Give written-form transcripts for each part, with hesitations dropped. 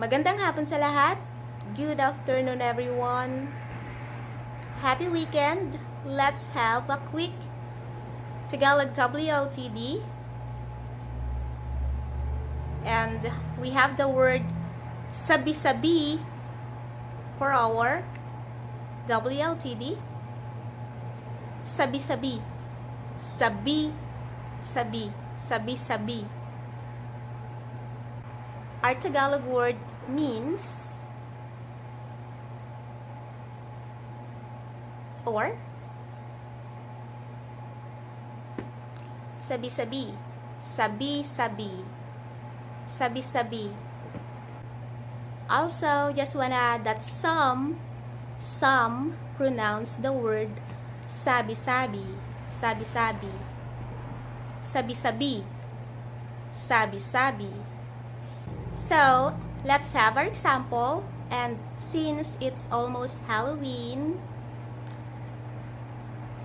Magandang hapon sa lahat. Good afternoon everyone. Happy weekend. Let's have a quick Tagalog WOTD. And we have the word Sabi-Sabi for our WOTD. Sabi-Sabi. Sabi-Sabi. Sabi-Sabi. Our Tagalog word means or sabi-sabi, sabi-sabi, sabi-sabi. Also, just wanna add that some pronounce the word sabi-sabi, sabi-sabi, sabi-sabi, sabi-sabi. So, let's have our example. And since it's almost Halloween,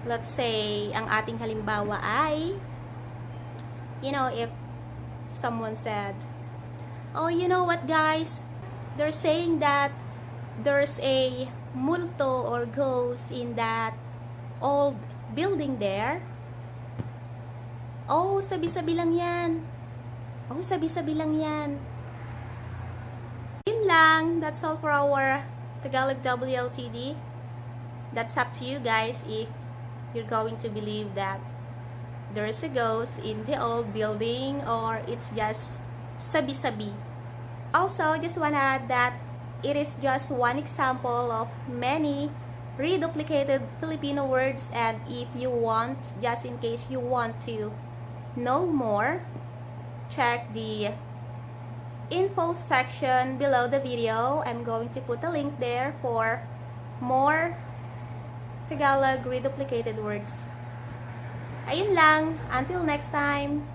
let's say, ang ating halimbawa ay, if someone said, oh, you know what guys, they're saying that there's a multo or ghost in that old building there. Oh, sabi-sabi lang yan. Oh, sabi-sabi lang yan. Yun lang. That's all for our Tagalog WOTD. That's up to you guys if you're going to believe that there is a ghost in the old building or it's just sabi-sabi. Also, just wanna add that it is just one example of many reduplicated Filipino words, and if you want, just in case you want to know more, check the info section below the video. I'm going to put a link there for more Tagalog reduplicated words. Ayun lang. Until next time.